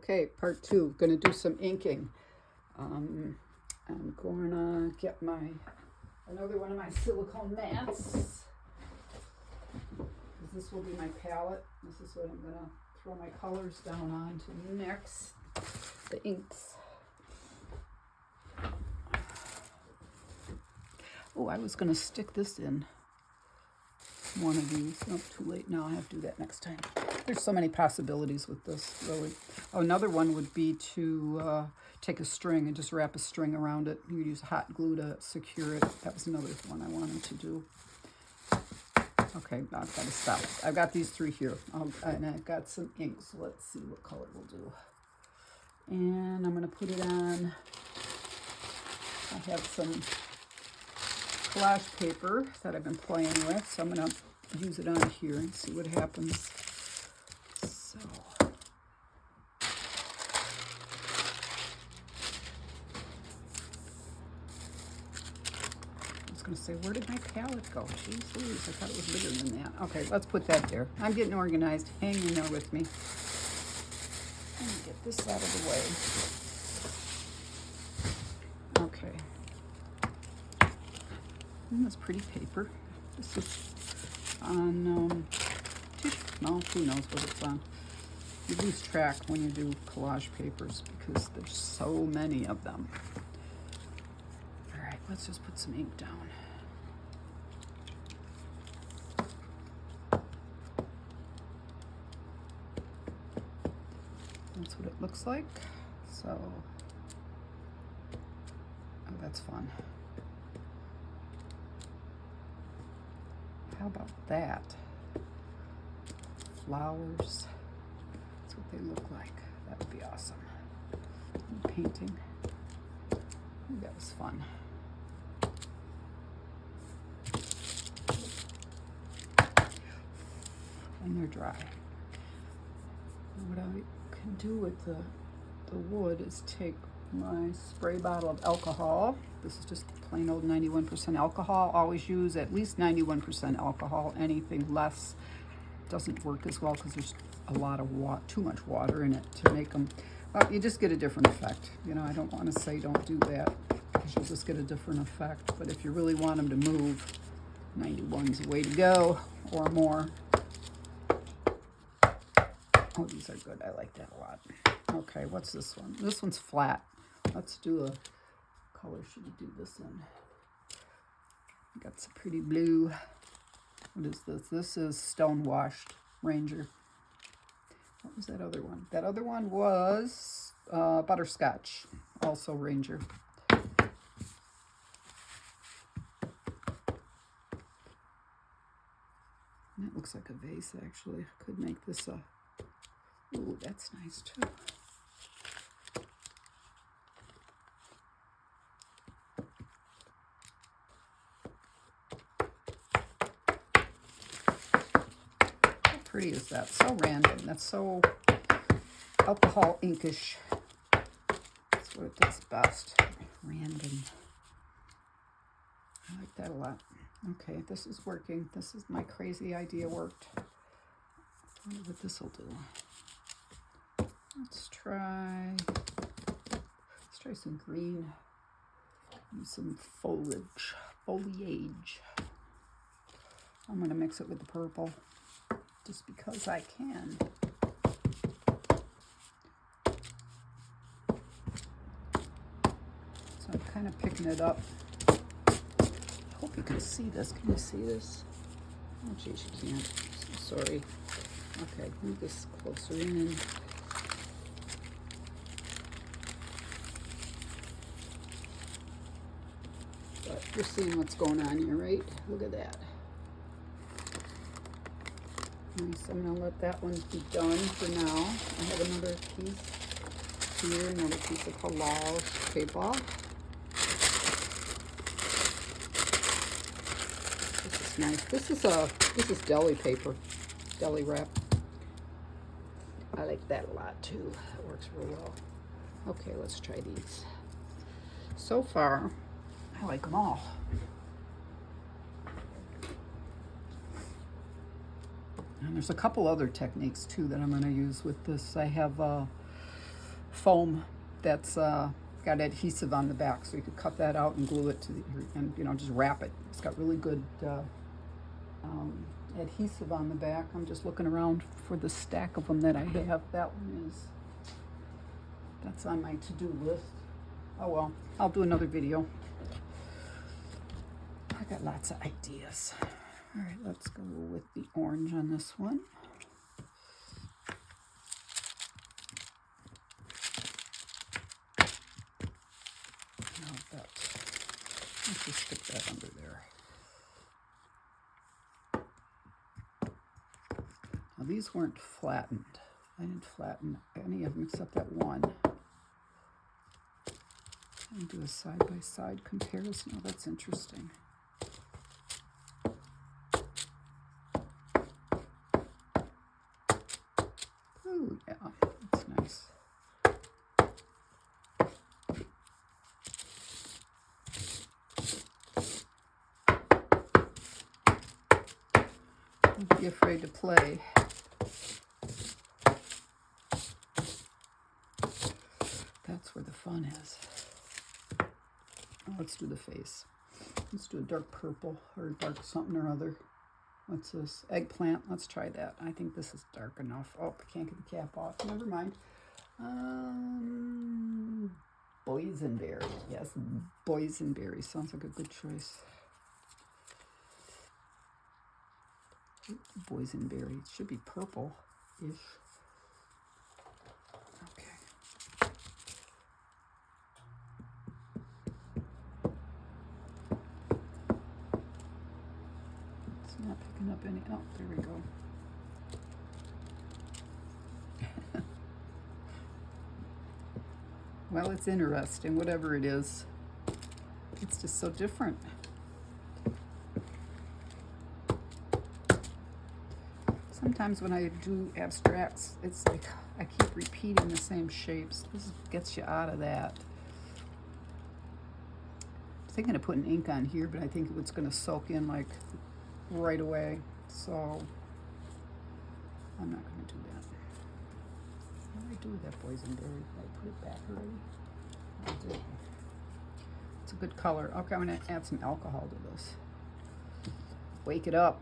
Okay, part 2. Gonna do some inking. I'm gonna get another one of my silicone mats. This will be my palette. This is what I'm gonna throw my colors down on to next. The inks. Oh, I was gonna stick this in one of these. Oh, too late now. I have to do that next time. There's so many possibilities with this, really. Oh, another one would be to take a string and just wrap a string around it. You use hot glue to secure it. That was another one I wanted to do. Okay, I've got to stop. I've got these 3 here, and I've got some ink, so let's see what color we'll do. And I'm going to put it on. I have some collage paper that I've been playing with, so I'm going to use it on here and see what happens. So, I was going to say, where did my palette go? Jeez Louise, I thought it was bigger than that. Okay, let's put that there. I'm getting organized. Hang in there with me. Let me get this out of the way. Okay. And that's pretty paper. This is on tissue. No, who knows what it's on. You lose track when you do collage papers because there's so many of them. All right, let's just put some ink down. That's what it looks like. So, oh, that's fun. How about that? Flowers. That's what they look like. That would be awesome. And painting. Ooh, that was fun. And they're dry. What I can do with the wood is take my spray bottle of alcohol. This is just plain old 91% alcohol. Always use at least 91% alcohol. Anything less doesn't work as well because there's a lot of too much water in it to make them. Well, you just get a different effect. You know, I don't want to say don't do that because you'll just get a different effect. But if you really want them to move, 91's the way to go, or more. Oh, these are good. I like that a lot. Okay, what's this one? This one's flat. Let's do a color. Should we do this in? Got some pretty blue. What is this? This is Stone Washed Ranger. What was that other one? That other one was Butterscotch, also Ranger. That looks like a vase, actually. Could make this a... Ooh, that's nice, too. How pretty is that? So random. That's so alcohol inkish. That's what it does best. Random. I like that a lot. Okay, this is working. This is my crazy idea worked. I wonder what this will do. Let's try some green and some foliage. I'm going to mix it with the purple just because I can. So I'm kind of picking it up. I hope you can see this. Can you see this? Oh, geez, you can't. So sorry. Okay, move this closer in. But you're seeing what's going on here, right? Look at that. Nice. I'm going to let that one be done for now. I have another piece here, another piece of collage paper. This is nice. This is deli paper, deli wrap. I like that a lot too. That works real well. Okay, let's try these. So far, I like them all. And there's a couple other techniques too that I'm going to use with this. I have foam that's got adhesive on the back, so you could cut that out and glue it to the, and you know, just wrap it. It's got really good adhesive on the back. I'm just looking around for the stack of them that I have. That one is, that's on my to-do list. Oh well, I'll do another video. I got lots of ideas. All right, let's go with the orange on this one. Let's just stick that under there. Now these weren't flattened. I didn't flatten any of them except that one. And do a side-by-side comparison. Oh, that's interesting. Oh, yeah, that's nice. Don't be afraid to play. That's where the fun is. Oh, let's do the face. Let's do a dark purple or dark something or other. What's this? Eggplant. Let's try that. I think this is dark enough. Oh, I can't get the cap off. Never mind. Boysenberry. Yes, boysenberry. Sounds like a good choice. Boysenberry. It should be purple-ish. Okay. It's not picking up any. Oh, there we go. Well, it's interesting, whatever it is. It's just so different. Sometimes when I do abstracts, it's like I keep repeating the same shapes. This gets you out of that. I'm thinking of putting ink on here, but I think it's going to soak in like right away. So I'm not going to do that. What did I do with that boysenberry? Did I put it back already? I did. It's a good color. Okay, I'm going to add some alcohol to this. Wake it up.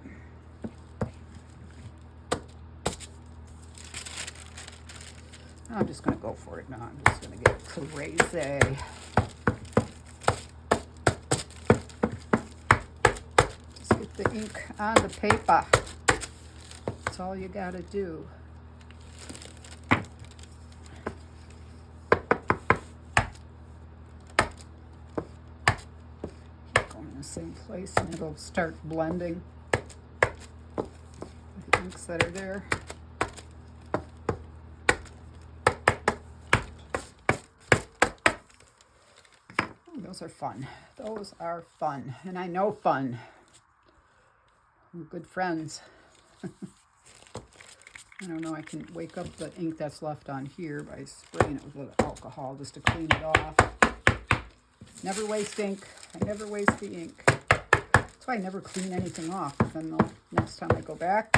I'm just going to go for it now. I'm just going to get crazy. Just get the ink on the paper. That's all you got to do. Keep going in the same place and it'll start blending with the inks that are there. Those are fun. Those are fun. And I know fun. We're good friends. I don't know, I can wake up the ink that's left on here by spraying it with a little alcohol just to clean it off. Never waste ink. I never waste the ink. That's why I never clean anything off. Then the next time I go back,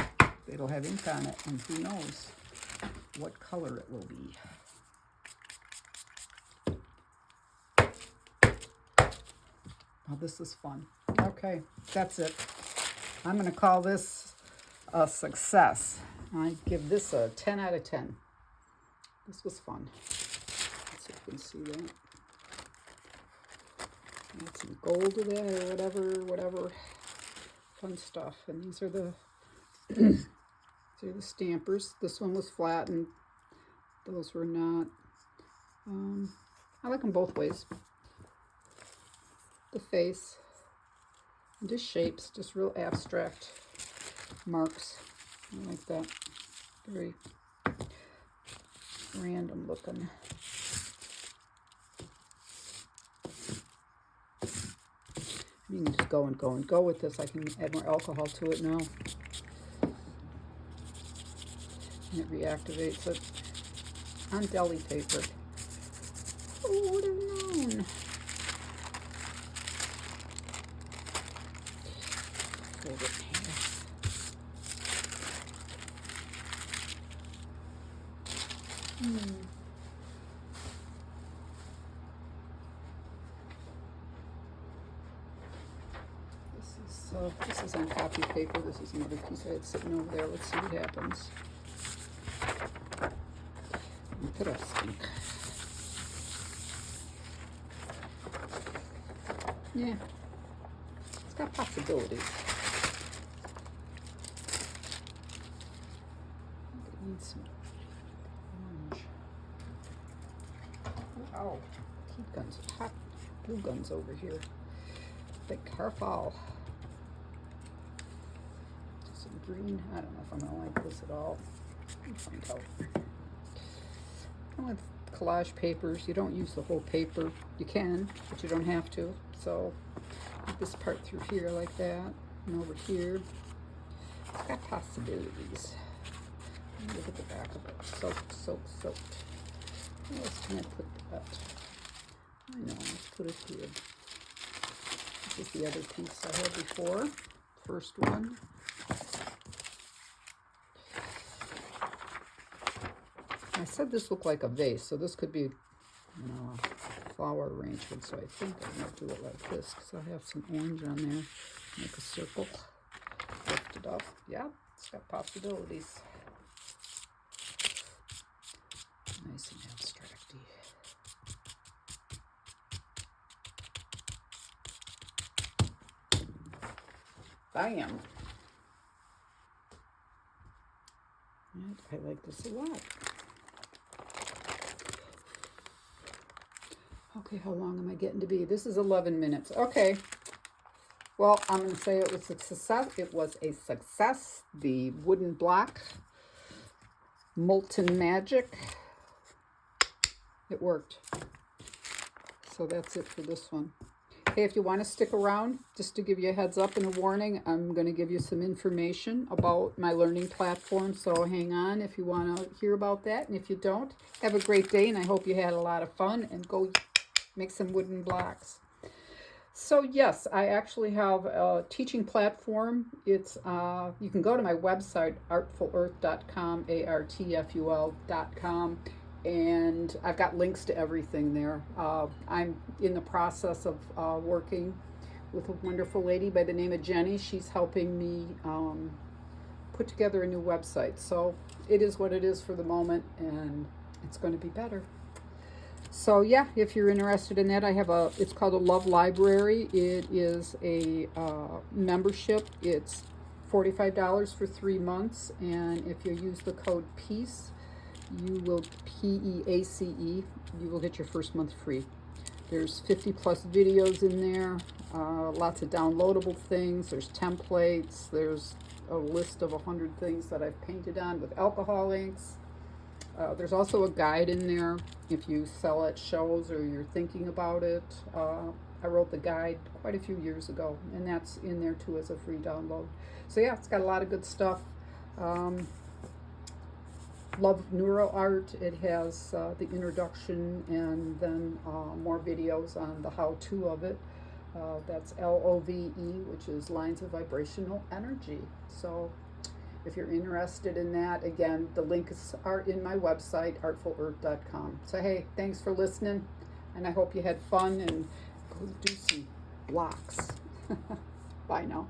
it'll have ink on it. And who knows what color it will be. Oh, this is fun. Okay, that's it. I'm going to call this a success. I give this a 10 out of 10. This was fun. Let's see if you can see that. Add some gold to that or whatever. Fun stuff. And these are the these are the stampers. This one was flat and those were not. I like them both ways. The face, and just shapes, just real abstract marks. I like that. Very random looking. You can just go and go and go with this. I can add more alcohol to it now. And it reactivates it on deli paper. Who would have known? Hold it here. this is on copy paper. This is another piece I had sitting over there. Let's see what happens. Interesting. Yeah, it's got possibilities. It needs some orange. Wow, heat guns, hot glue guns over here. Be careful. Some green. I don't know if I'm gonna like this at all. We'll find out. And with collage papers, you don't use the whole paper. You can, but you don't have to. So put this part through here like that, and over here. It's got possibilities. Look at the back of it. Soaked, soaked, soaked. Where else can I put that? I know, let's put it here. This is the other piece I had before. First one. I said this looked like a vase, so this could be, you know, a flower arrangement. So I think I'm going to do it like this because I have some orange on there. Make a circle. Lift it up. Yeah, it's got possibilities. Nice and abstracty. Bam. And I like this a lot. Okay, how long am I getting to be? This is 11 minutes. Okay. Well, I'm going to say it was a success. It was a success. The wooden block, molten magic. It worked. So that's it for this one. Hey, if you want to stick around, just to give you a heads up and a warning, I'm going to give you some information about my learning platform. So hang on if you want to hear about that. And if you don't, have a great day. And I hope you had a lot of fun and go make some wooden blocks. So yes, I actually have a teaching platform. It's you can go to my website, artfulearth.com, artful.com, and I've got links to everything there. I'm in the process of working with a wonderful lady by the name of Jenny. She's helping me put together a new website. So it is what it is for the moment, and it's going to be better. So yeah, if you're interested in that, I have it's called a Love Library. It is a membership. It's $45 for 3 months, and if you use the code PEACE, you will, PEACE, you will get your first month free. There's 50 plus videos in there, lots of downloadable things. There's templates. There's a list of 100 things that I've painted on with alcohol inks. There's also a guide in there if you sell at shows or you're thinking about it. I wrote the guide quite a few years ago, and that's in there too as a free download. So yeah, it's got a lot of good stuff. Love NeuroArt. It has the introduction and then more videos on the how-to of it. That's LOVE, which is lines of vibrational energy. So if you're interested in that, again, the links are in my website, artfulearth.com. So hey, thanks for listening, and I hope you had fun and go do some blocks. Bye now.